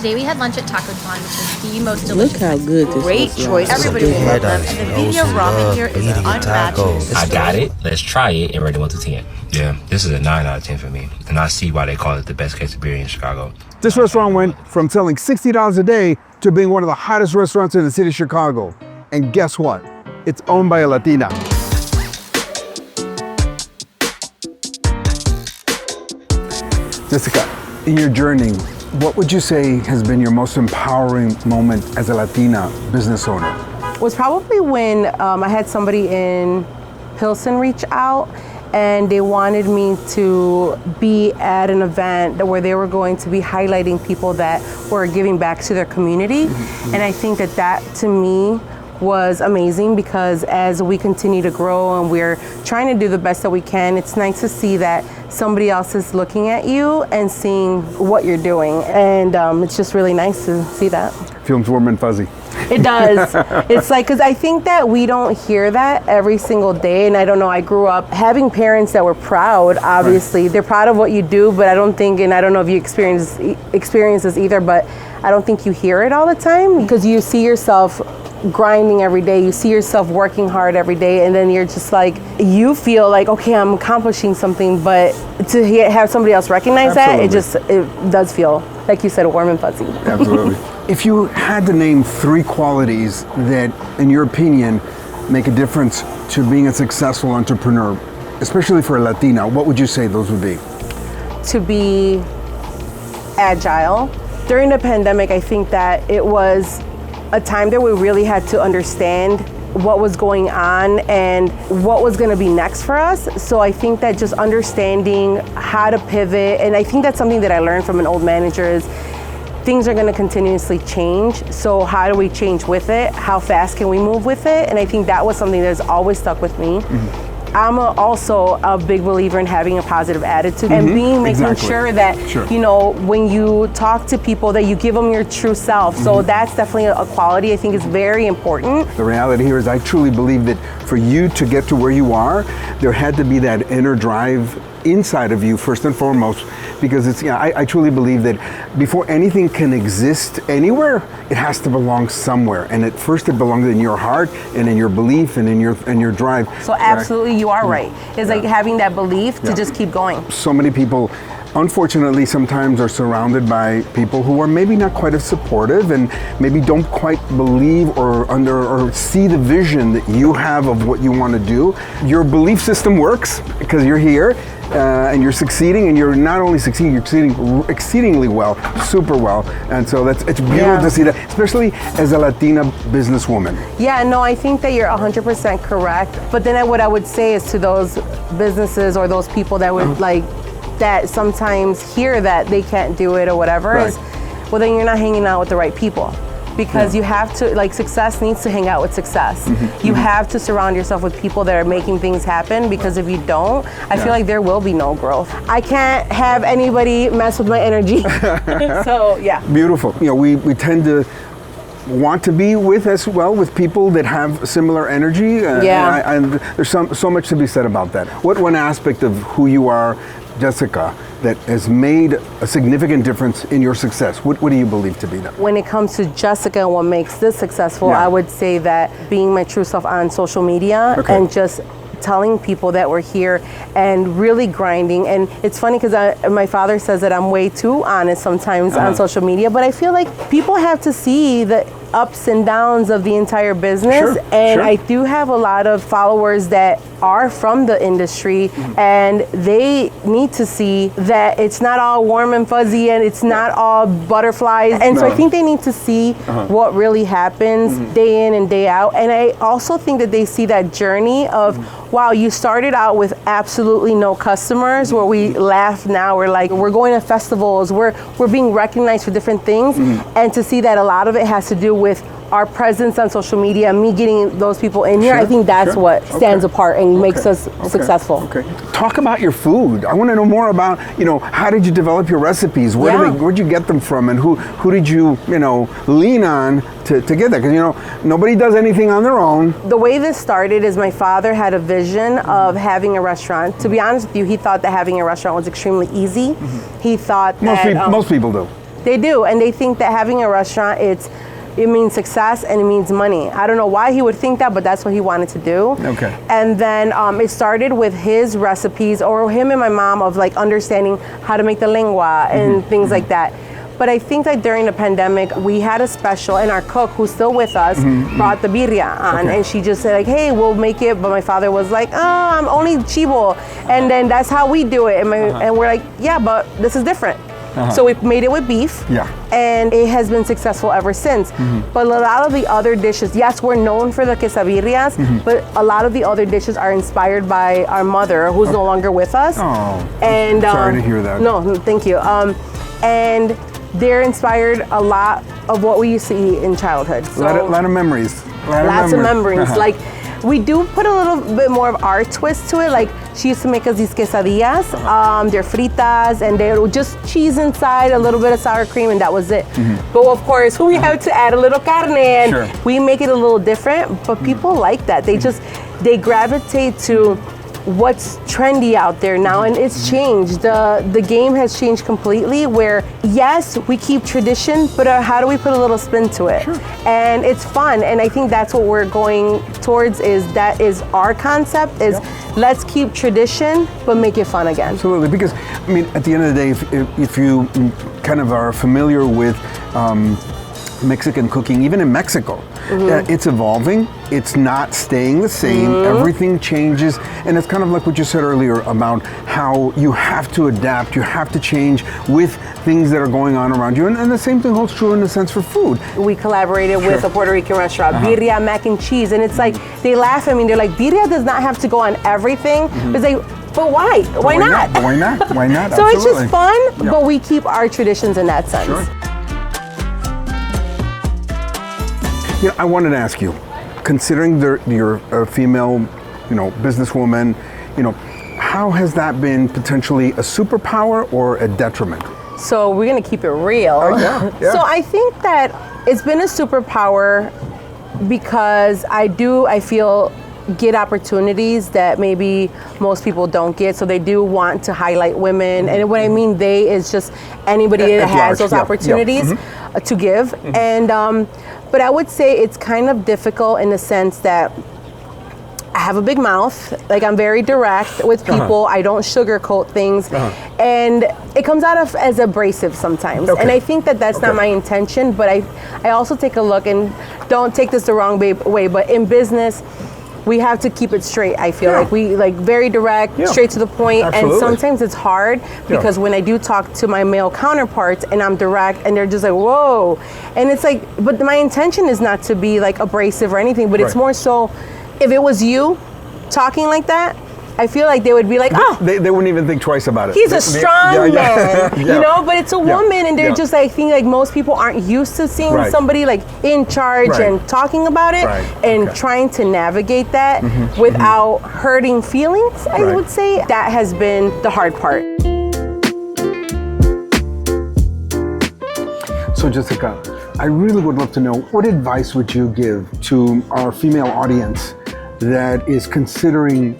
today we had lunch at Taco Tuan, which is the most delicious. Look how good this Great looks. choice. Everybody will love them. And the Vidia ramen here is unmatched. I got it. Let's try it and rate it 1 to 10. Yeah, this is a 9 out of 10 for me. And I see why they call it the best quesadilla in Chicago. This restaurant went from selling $60 a day to being one of the hottest restaurants in the city of Chicago. And guess what? It's owned by a Latina. Jessica, in your journey, what would you say has been your most empowering moment as a Latina business owner? Was probably when I had somebody in Pilsen reach out and they wanted me to be at an event where they were going to be highlighting people that were giving back to their community. And I think that to me was amazing, because as we continue to grow and we're trying to do the best that we can, it's nice to see that somebody else is looking at you and seeing what you're doing. And it's just really nice to see that. Feels warm and fuzzy. It does. It's like, because I think that we don't hear that every single day. And I don't know, I grew up having parents that were proud, obviously. Right. They're proud of what you do, but I don't think, and I don't know if you experience this either, but I don't think you hear it all the time, because you see yourself grinding every day, you see yourself working hard every day, and then you're just like, you feel like, okay, I'm accomplishing something, but to have somebody else recognize that, it does feel, like you said, warm and fuzzy. Absolutely. If you had to name 3 qualities that, in your opinion, make a difference to being a successful entrepreneur, especially for a Latina, what would you say those would be? To be agile. During the pandemic, I think that it was a time that we really had to understand what was going on and what was going to be next for us. So I think that just understanding how to pivot, and I think that's something that I learned from an old manager, is things are going to continuously change. So how do we change with it? How fast can we move with it? And I think that was something that's always stuck with me. Mm-hmm. I'm also a big believer in having a positive attitude and making sure that, you know, when you talk to people, that you give them your true self. So that's definitely a quality I think is very important. The reality here is I truly believe that for you to get to where you are, there had to be that inner drive inside of you first and foremost, because it's, I truly believe that before anything can exist anywhere, it has to belong somewhere. And at first it belongs in your heart and in your belief and in your drive. So absolutely, you are right. It's like having that belief to just keep going. So many people, unfortunately, sometimes are surrounded by people who are maybe not quite as supportive and maybe don't quite believe or see the vision that you have of what you want to do. Your belief system works because you're here and you're succeeding, and you're not only succeeding, you're succeeding exceedingly well, super well. And so it's beautiful to see that, especially as a Latina businesswoman. Yeah, no, I think that you're 100% correct. But then what I would say is to those businesses or those people that would that sometimes hear that they can't do it or whatever, is, well, then you're not hanging out with the right people. Because you have to, success needs to hang out with success. You have to surround yourself with people that are making things happen, because if you don't, I feel like there will be no growth. I can't have anybody mess with my energy. So, yeah. Beautiful. You know, we tend to want to be with people that have similar energy. And there's so much to be said about that. What one aspect of who you are, Jessica, that has made a significant difference in your success? What do you believe to be that? When it comes to Jessica and what makes this successful, I would say that being my true self on social media and just telling people that we're here and really grinding. And it's funny because my father says that I'm way too honest sometimes on social media, but I feel like people have to see the ups and downs of the entire business. I do have a lot of followers that are from the industry, and they need to see that it's not all warm and fuzzy and it's not all butterflies. And so I think they need to see what really happens day in and day out. And I also think that they see that journey of, wow, you started out with absolutely no customers, where we laugh now, we're going to festivals, we're being recognized for different things. And to see that a lot of it has to do with our presence on social media, me getting those people in here, I think that's what stands apart and makes us successful. Talk about your food. I want to know more about, how did you develop your recipes? Where'd you get them from, and who did you, lean on to get that? Because, nobody does anything on their own. The way this started is my father had a vision of having a restaurant. To be honest with you, he thought that having a restaurant was extremely easy. He thought that... Most people do. They do, and they think that having a restaurant, it means success and it means money. I don't know why he would think that, but that's what he wanted to do. Okay. And then it started with his recipes, or him and my mom, of like understanding how to make the lengua and things like that. But I think that during the pandemic, we had a special, and our cook, who's still with us, brought the birria on, and she just said like, hey, we'll make it. But my father was like, oh, I'm only chivo. And then that's how we do it. And we're like, yeah, but this is different. So we made it with beef, and it has been successful ever since. But a lot of the other dishes, yes, we're known for the quesadillas, but a lot of the other dishes are inspired by our mother, who's no longer with us. Oh, and sorry to hear that. No, thank you. And they're inspired a lot of what we used to eat in childhood. So a lot of memories. Lots of memories. Like, we do put a little bit more of our twist to it. Like, she used to make us these quesadillas. They're fritas, and they're just cheese inside, a little bit of sour cream, and that was it. But of course, we have to add a little carne, and we make it a little different. But people like that. They gravitate to what's trendy out there now, and it's changed. The game has changed completely, where yes, we keep tradition, but how do we put a little spin to it? And it's fun, and I think that's what we're going towards. That is our concept, is let's keep tradition but make it fun again. Absolutely, because I mean, at the end of the day, if you kind of are familiar with Mexican cooking, even in Mexico, it's evolving. It's not staying the same. Everything changes, and it's kind of like what you said earlier about how you have to adapt, you have to change with things that are going on around you, and the same thing holds true in a sense for food. We collaborated with a Puerto Rican restaurant, birria mac and cheese, and it's like, they laugh at me, they're like, birria does not have to go on everything. It's like, but why? Why not? Why not? Why not? So it's just fun, but we keep our traditions in that sense. Sure. You know, I wanted to ask you, considering you're a female, businesswoman, how has that been potentially a superpower or a detriment? So we're gonna keep it real. So I think that it's been a superpower because I feel get opportunities that maybe most people don't get. So they do want to highlight women, and what I mean they is just anybody that has those opportunities to give. And but I would say it's kind of difficult in the sense that I have a big mouth. Like, I'm very direct with people. I don't sugarcoat things, and it comes out as abrasive sometimes. And I think that that's not my intention. But I also take a look, and don't take this the wrong way, but in business, we have to keep it straight. I feel like we very direct, straight to the point. And sometimes it's hard because when I do talk to my male counterparts and I'm direct, and they're just like, whoa. And it's like, but my intention is not to be like abrasive or anything, but it's more so, if it was you talking like that, I feel like they would be like, oh. They wouldn't even think twice about it. He's a strong man, but it's a woman, and they're just, I think like most people aren't used to seeing somebody like in charge and talking about it and trying to navigate that without hurting feelings, I would say. That has been the hard part. So Jessica, I really would love to know, what advice would you give to our female audience that is considering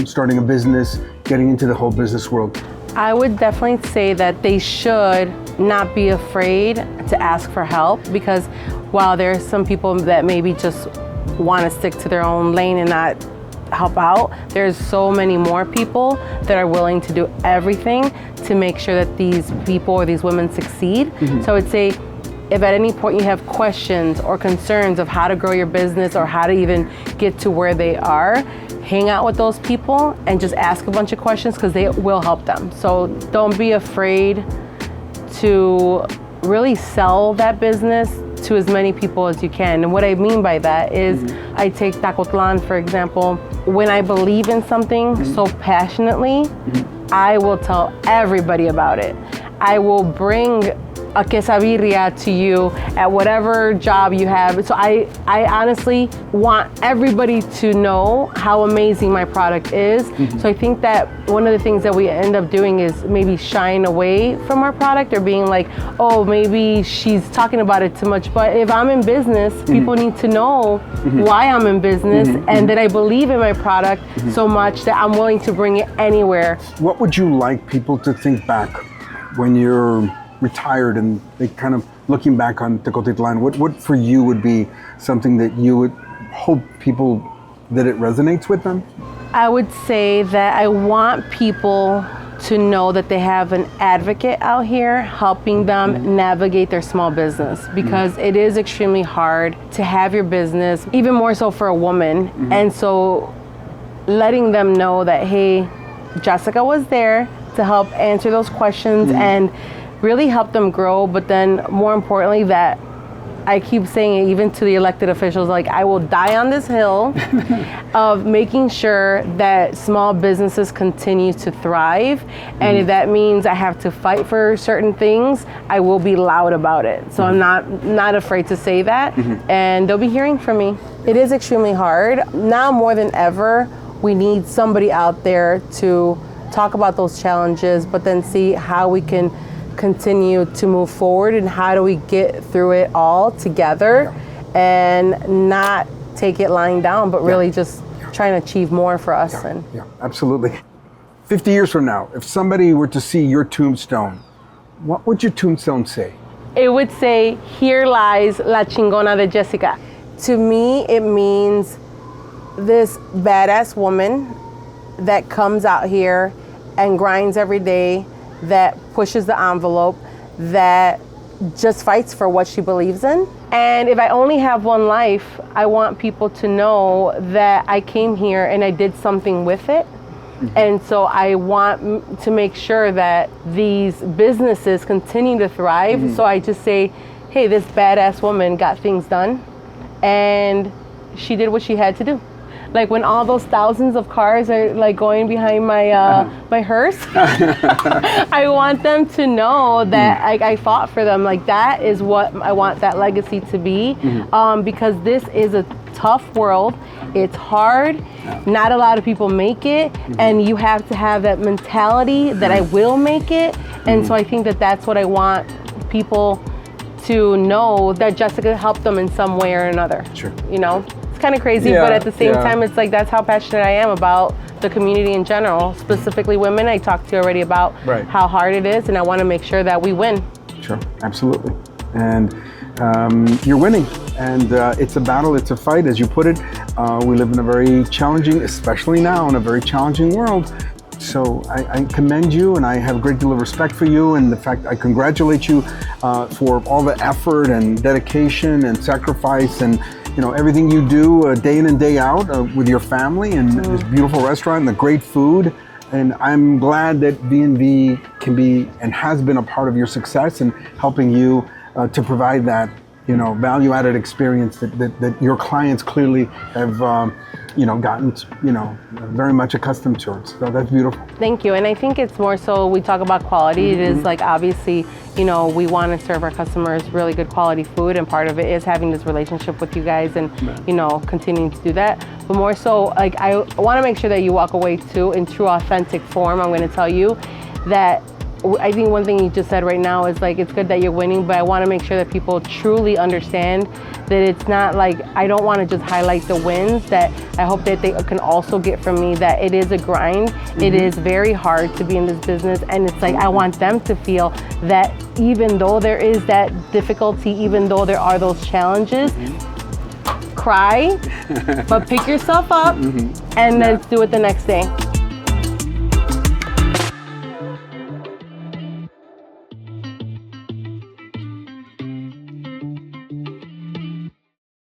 starting a business, getting into the whole business world? I would definitely say that they should not be afraid to ask for help, because while there are some people that maybe just want to stick to their own lane and not help out, there's so many more people that are willing to do everything to make sure that these people or these women succeed. So I would say, if at any point you have questions or concerns of how to grow your business or how to even get to where they are, hang out with those people and just ask a bunch of questions, because they will help them. So don't be afraid to really sell that business to as many people as you can. And what I mean by that is, I take Tacotlan, for example. When I believe in something so passionately, I will tell everybody about it. I will bring a quesabirria to you at whatever job you have. So I honestly want everybody to know how amazing my product is. So I think that one of the things that we end up doing is maybe shying away from our product, or being like, oh, maybe she's talking about it too much. But if I'm in business, people need to know why I'm in business and that I believe in my product so much that I'm willing to bring it anywhere. What would you like people to think back when you're retired and they kind of looking back on Tecotitlan, what for you would be something that you would hope people, that it resonates with them? I would say that I want people to know that they have an advocate out here helping them navigate their small business, because it is extremely hard to have your business, even more so for a woman. And so letting them know that, hey, Jessica was there to help answer those questions and really help them grow. But then more importantly, that I keep saying it even to the elected officials, like, I will die on this hill of making sure that small businesses continue to thrive. And if that means I have to fight for certain things, I will be loud about it. So I'm not afraid to say that. And they'll be hearing from me. It is extremely hard. Now more than ever, we need somebody out there to talk about those challenges, but then see how we can continue to move forward and how do we get through it all together and not take it lying down, but really just trying to achieve more for us. Yeah, absolutely. 50 years from now, if somebody were to see your tombstone, what would your tombstone say? It would say, "Here lies La Chingona de Jessica." To me, it means this badass woman that comes out here and grinds every day, that pushes the envelope, that just fights for what she believes in. And if I only have one life, I want people to know that I came here and I did something with it. And so I want to make sure that these businesses continue to thrive. So I just say, hey, this badass woman got things done and she did what she had to do. Like when all those thousands of cars are like going behind my my hearse, I want them to know that I fought for them. Like that is what I want that legacy to be, because this is a tough world. It's hard. Not a lot of people make it, and you have to have that mentality that I will make it. And so I think that that's what I want people to know, that Jessica helped them in some way or another. Sure. You know? It's kind of crazy, but at the same time, it's like that's how passionate I am about the community in general, specifically women. I talked to you already about how hard it is, and I want to make sure that we win. Sure, absolutely. And you're winning. And it's a battle, it's a fight, as you put it. We live in a very challenging, especially now, in a very challenging world. So I commend you, and I have a great deal of respect for you, and the fact I congratulate you for all the effort and dedication and sacrifice and everything you do day in and day out with your family and this beautiful restaurant and the great food. And I'm glad that B&B can be and has been a part of your success and helping you to provide that value-added experience that your clients clearly have gotten very much accustomed to it. So that's beautiful. Thank you. And I think it's more so we talk about quality. It is like, obviously, we want to serve our customers really good quality food, and part of it is having this relationship with you guys and continuing to do that. But more so, like, I want to make sure that you walk away too in true authentic form. I'm going to tell you that I think one thing you just said right now is like, it's good that you're winning, but I want to make sure that people truly understand that it's not like, I don't want to just highlight the wins, that I hope that they can also get from me that it is a grind. It is very hard to be in this business, and it's like, I want them to feel that even though there is that difficulty, even though there are those challenges, cry, but pick yourself up and let's do it the next day.